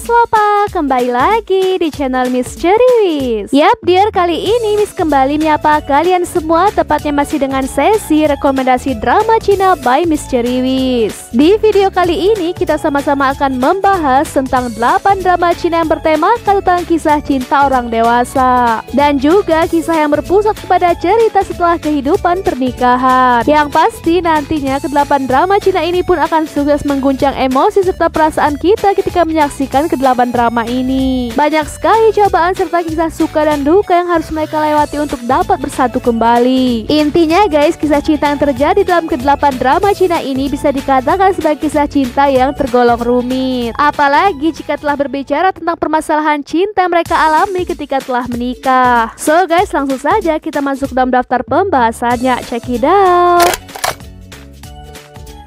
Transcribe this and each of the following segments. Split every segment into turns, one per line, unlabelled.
Miss Lopa, kembali lagi di channel Misteri Wish. Yap, dear, kali ini Miss kembali menyapa kalian semua, tepatnya masih dengan sesi rekomendasi drama Cina by Misteri Wish. Di video kali ini kita sama-sama akan membahas tentang 8 drama Cina yang bertemakan tentang kisah cinta orang dewasa dan juga kisah yang berpusat kepada cerita setelah kehidupan pernikahan. Yang pasti nantinya ke-8 drama Cina ini pun akan sukses mengguncang emosi serta perasaan kita ketika menyaksikan ke-8 drama ini. Banyak sekali cobaan serta kisah suka dan duka yang harus mereka lewati untuk dapat bersatu kembali. Intinya guys, kisah cinta yang terjadi dalam ke-8 drama Cina ini bisa dikatakan sebagai kisah cinta yang tergolong rumit. Apalagi jika telah berbicara tentang permasalahan cinta yang mereka alami ketika telah menikah. So guys, langsung saja kita masuk dalam daftar pembahasannya. Check it out.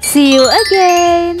See you again.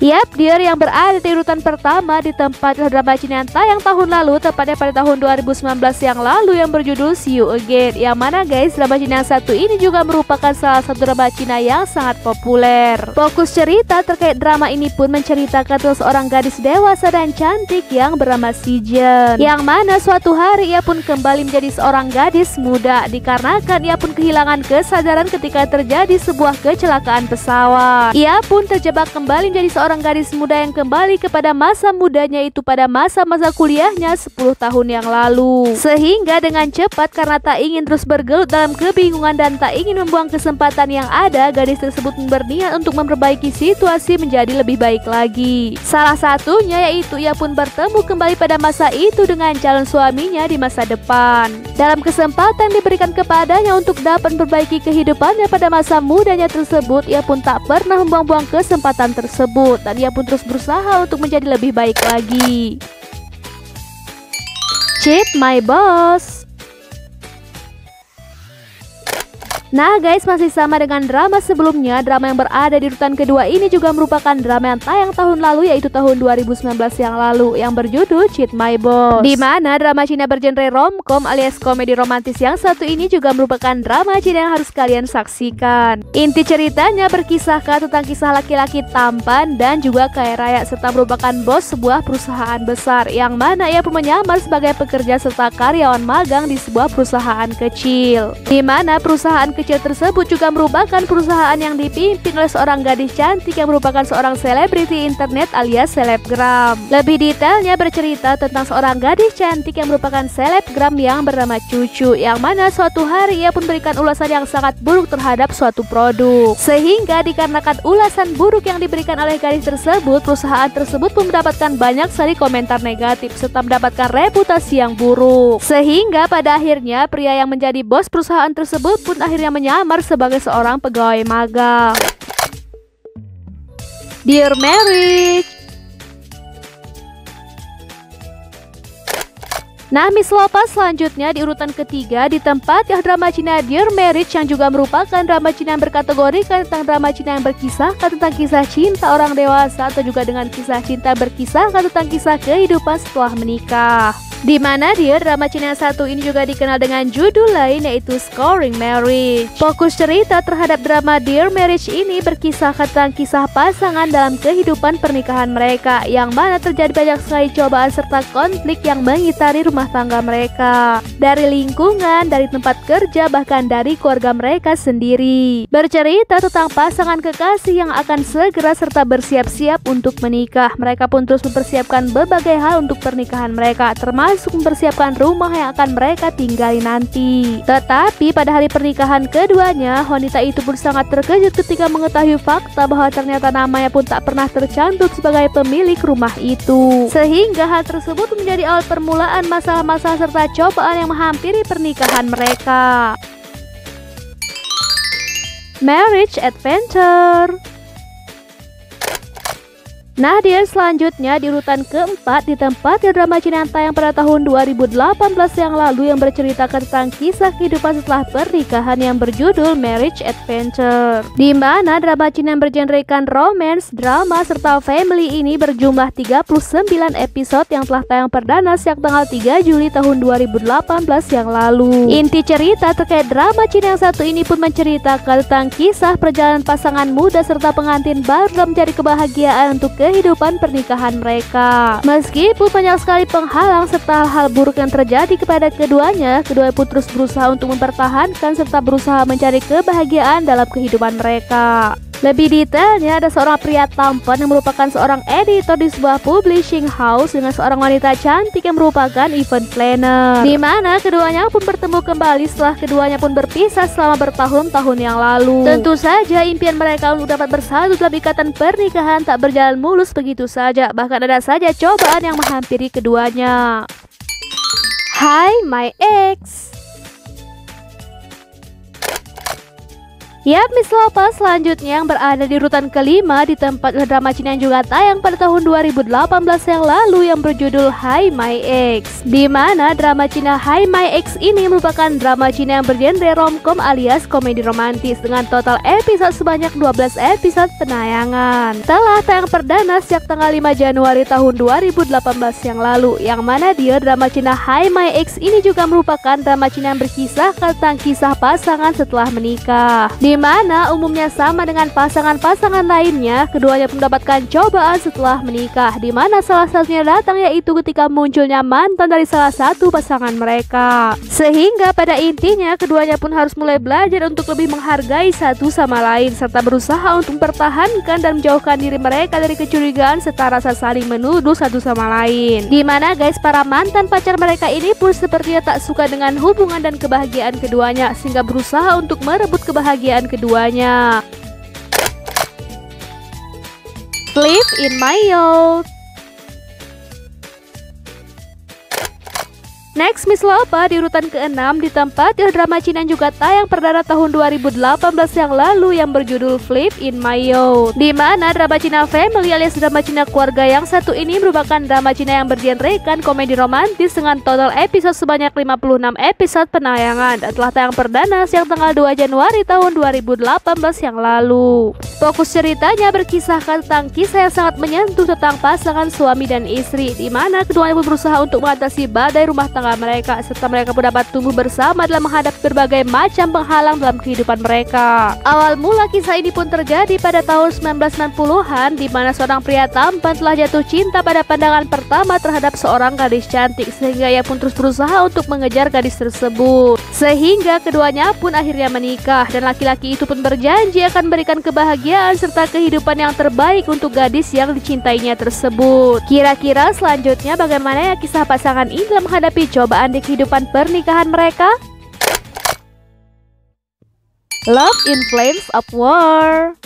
Yap, dear, yang berada di urutan pertama di tempat drama Cina yang tayang tahun lalu, tepatnya pada tahun 2019 yang lalu, yang berjudul See You Again. Yang mana guys, drama Cina yang satu ini juga merupakan salah satu drama Cina yang sangat populer. Fokus cerita terkait drama ini pun menceritakan tentang seorang gadis dewasa dan cantik yang bernama Si Jen, yang mana suatu hari ia pun kembali menjadi seorang gadis muda dikarenakan ia pun kehilangan kesadaran ketika terjadi sebuah kecelakaan pesawat. Ia pun terjebak kembali menjadi seorang gadis muda yang kembali kepada masa mudanya, itu pada masa-masa kuliahnya 10 tahun yang lalu. Sehingga dengan cepat, karena tak ingin terus bergelut dalam kebingungan dan tak ingin membuang kesempatan yang ada, gadis tersebut berniat untuk memperbaiki situasi menjadi lebih baik lagi. Salah satunya yaitu ia pun bertemu kembali pada masa itu dengan calon suaminya di masa depan. Dalam kesempatan diberikan kepadanya untuk dapat memperbaiki kehidupannya pada masa mudanya tersebut, ia pun tak pernah membuang-buang kesempatan tersebut dan ia pun terus berusaha untuk menjadi lebih baik lagi. Cheat My Boss. Nah guys, masih sama dengan drama sebelumnya, drama yang berada di urutan kedua ini juga merupakan drama yang tayang tahun lalu, yaitu tahun 2019 yang lalu, yang berjudul Cheat My Boss. Di mana drama Cina bergenre romcom alias komedi romantis yang satu ini juga merupakan drama Cina yang harus kalian saksikan. Inti ceritanya berkisahkan tentang kisah laki-laki tampan dan juga kaya raya serta merupakan bos sebuah perusahaan besar, yang mana ia pun menyamar sebagai pekerja serta karyawan magang di sebuah perusahaan kecil. Di mana perusahaan kecil tersebut juga merupakan perusahaan yang dipimpin oleh seorang gadis cantik yang merupakan seorang selebriti internet alias selebgram. Lebih detailnya bercerita tentang seorang gadis cantik yang merupakan selebgram yang bernama Cucu, yang mana suatu hari ia pun berikan ulasan yang sangat buruk terhadap suatu produk. Sehingga dikarenakan ulasan buruk yang diberikan oleh gadis tersebut, perusahaan tersebut pun mendapatkan banyak sekali komentar negatif serta mendapatkan reputasi yang buruk. Sehingga pada akhirnya pria yang menjadi bos perusahaan tersebut pun akhirnya menyamar sebagai seorang pegawai magang. Dear Marriage. Nah Miss Lopa, selanjutnya di urutan ketiga di tempat yang drama Cina Dear Marriage, yang juga merupakan drama Cina yang berkategorikan tentang drama Cina yang berkisahkan tentang kisah cinta orang dewasa atau juga dengan kisah cinta berkisahkan tentang kisah kehidupan setelah menikah. Di mana dia drama Cina yang satu ini juga dikenal dengan judul lain, yaitu Scoring Marriage. Fokus cerita terhadap drama Dear Marriage ini berkisahkan tentang kisah pasangan dalam kehidupan pernikahan mereka, yang mana terjadi banyak sekali cobaan serta konflik yang mengitari rumah tangga mereka, dari lingkungan, dari tempat kerja, bahkan dari keluarga mereka sendiri. Bercerita tentang pasangan kekasih yang akan segera serta bersiap-siap untuk menikah. Mereka pun terus mempersiapkan berbagai hal untuk pernikahan mereka, termasuk mempersiapkan rumah yang akan mereka tinggali nanti. Tetapi pada hari pernikahan keduanya, wanita itu pun sangat terkejut ketika mengetahui fakta bahwa ternyata namanya pun tak pernah tercantum sebagai pemilik rumah itu. Sehingga hal tersebut menjadi awal permulaan masalah-masalah serta cobaan yang menghampiri pernikahan mereka. Marriage Adventure. Nadia selanjutnya di urutan keempat ditempati drama Cina yang tayang pada tahun 2018 yang lalu yang bercerita tentang kisah kehidupan setelah pernikahan yang berjudul Marriage Adventure. Di mana drama Cina yang bergenrekan romance, drama, serta family ini berjumlah 39 episode yang telah tayang perdana sejak tanggal 3 Juli tahun 2018 yang lalu. Inti cerita terkait drama Cina yang satu ini pun menceritakan tentang kisah perjalanan pasangan muda serta pengantin baru dalam mencari kebahagiaan untuk kehidupan pernikahan mereka. Meskipun banyak sekali penghalang serta hal-hal buruk yang terjadi kepada keduanya pun terus berusaha untuk mempertahankan serta berusaha mencari kebahagiaan dalam kehidupan mereka. Lebih detailnya, ada seorang pria tampan yang merupakan seorang editor di sebuah publishing house dengan seorang wanita cantik yang merupakan event planner. Di mana keduanya pun bertemu kembali setelah keduanya pun berpisah selama bertahun-tahun yang lalu. Tentu saja impian mereka untuk dapat bersatu dalam ikatan pernikahan tak berjalan mulus begitu saja. Bahkan ada saja cobaan yang menghampiri keduanya. Hi My Ex. Yap, Miss Lopa selanjutnya yang berada di urutan kelima di tempat drama Cina yang juga tayang pada tahun 2018 yang lalu yang berjudul Hi My Ex. Di mana drama Cina Hi My Ex ini merupakan drama Cina yang bergenre romcom alias komedi romantis dengan total episode sebanyak 12 episode penayangan. Telah tayang perdana sejak tanggal 5 Januari tahun 2018 yang lalu, yang mana dia drama Cina Hi My Ex ini juga merupakan drama Cina yang berkisah tentang kisah pasangan setelah menikah. Di mana umumnya sama dengan pasangan-pasangan lainnya, keduanya pun mendapatkan cobaan setelah menikah, di mana salah satunya datang yaitu ketika munculnya mantan dari salah satu pasangan mereka. Sehingga pada intinya keduanya pun harus mulai belajar untuk lebih menghargai satu sama lain serta berusaha untuk mempertahankan dan menjauhkan diri mereka dari kecurigaan serta rasa saling menuduh satu sama lain. Di mana guys, para mantan pacar mereka ini pun sepertinya tak suka dengan hubungan dan kebahagiaan keduanya sehingga berusaha untuk merebut kebahagiaan keduanya. Live in my youth. Next, Miss Lopa di urutan ke-6 ditempati drama Cina yang juga tayang perdana tahun 2018 yang lalu yang berjudul Flip in My Youth. Di mana drama Cina family alias drama Cina keluarga yang satu ini merupakan drama Cina yang bergenrekan komedi romantis dengan total episode sebanyak 56 episode penayangan dan telah tayang perdana sejak tanggal 2 Januari tahun 2018 yang lalu. Fokus ceritanya berkisahkan tentang kisah yang sangat menyentuh tentang pasangan suami dan istri, di mana keduanya pun berusaha untuk mengatasi badai rumah tangga mereka serta mereka pun dapat tumbuh bersama dalam menghadapi berbagai macam penghalang dalam kehidupan mereka. Awal mula kisah ini pun terjadi pada tahun 1990-an, di mana seorang pria tampan telah jatuh cinta pada pandangan pertama terhadap seorang gadis cantik sehingga ia pun terus berusaha untuk mengejar gadis tersebut. Sehingga keduanya pun akhirnya menikah dan laki-laki itu pun berjanji akan memberikan kebahagiaan serta kehidupan yang terbaik untuk gadis yang dicintainya tersebut. Kira-kira selanjutnya bagaimana ya kisah pasangan ini dalam menghadapi cobaan di kehidupan pernikahan mereka? Love in Flames of War.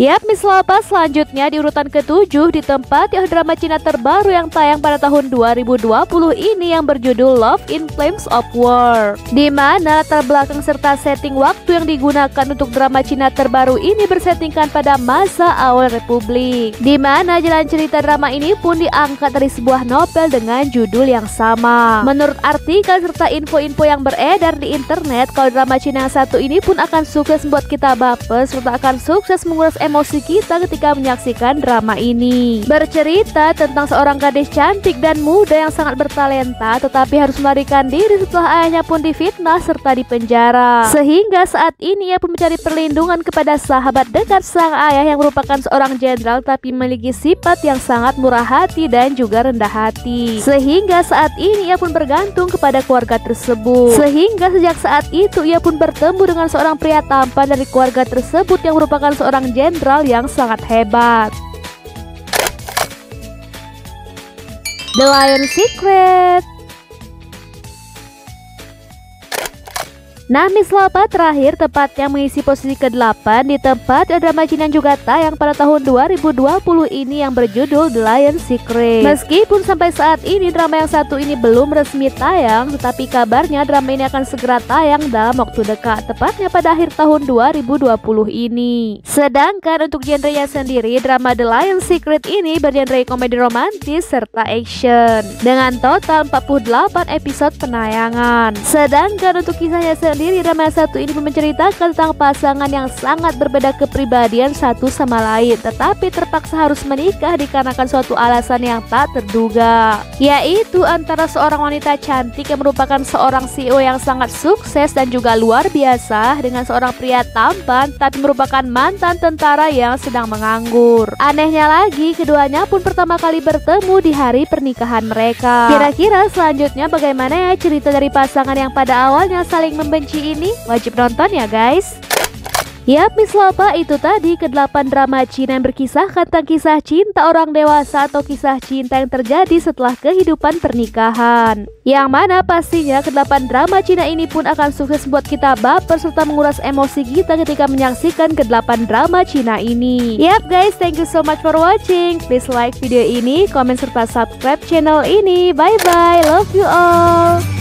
Yap, Miss Lopa selanjutnya di urutan ke-7 ditempati drama Cina terbaru yang tayang pada tahun 2020 ini yang berjudul Love in Flames of War. Di mana latar belakang serta setting waktu yang digunakan untuk drama Cina terbaru ini bersettingkan pada masa awal Republik. Di mana jalan cerita drama ini pun diangkat dari sebuah novel dengan judul yang sama. Menurut artikel serta info-info yang beredar di internet, kalau drama Cina yang satu ini pun akan sukses membuat kita baper serta akan sukses menguras emosi kita ketika menyaksikan drama ini. Bercerita tentang seorang gadis cantik dan muda yang sangat bertalenta tetapi harus melarikan diri setelah ayahnya pun difitnah serta dipenjara. Sehingga saat ini ia pun mencari perlindungan kepada sahabat dekat sang ayah yang merupakan seorang jenderal tapi memiliki sifat yang sangat murah hati dan juga rendah hati. Sehingga saat ini ia pun bergantung kepada keluarga tersebut. Sehingga sejak saat itu ia pun bertemu dengan seorang pria tampan dari keluarga tersebut yang merupakan seorang jenderal yang sangat hebat. The Lion Secret. Nah, Miss Lopa terakhir tepatnya mengisi posisi ke-8 di tempat drama Cina yang juga tayang pada tahun 2020 ini yang berjudul The Lion Secret. Meskipun sampai saat ini drama yang satu ini belum resmi tayang, tetapi kabarnya drama ini akan segera tayang dalam waktu dekat, tepatnya pada akhir tahun 2020 ini. Sedangkan untuk genrenya sendiri, drama The Lion Secret ini bergenre komedi romantis serta action dengan total 48 episode penayangan. Sedangkan untuk kisahnya sendiri, drama yang satu ini menceritakan tentang pasangan yang sangat berbeda kepribadian satu sama lain, tetapi terpaksa harus menikah dikarenakan suatu alasan yang tak terduga, yaitu antara seorang wanita cantik yang merupakan seorang CEO yang sangat sukses dan juga luar biasa dengan seorang pria tampan tapi merupakan mantan tentara yang sedang menganggur. Anehnya lagi, keduanya pun pertama kali bertemu di hari pernikahan mereka. Kira-kira selanjutnya bagaimana ya cerita dari pasangan yang pada awalnya saling membenci ini? Wajib nonton ya guys. Yap, Miss Lopa, itu tadi ke-8 drama Cina yang berkisahkan tentang kisah cinta orang dewasa atau kisah cinta yang terjadi setelah kehidupan pernikahan. Yang mana pastinya ke-8 drama Cina ini pun akan sukses buat kita baper serta menguras emosi kita ketika menyaksikan ke-8 drama Cina ini. Yap guys, thank you so much for watching. Please like video ini, komen serta subscribe channel ini. Bye bye, love you all.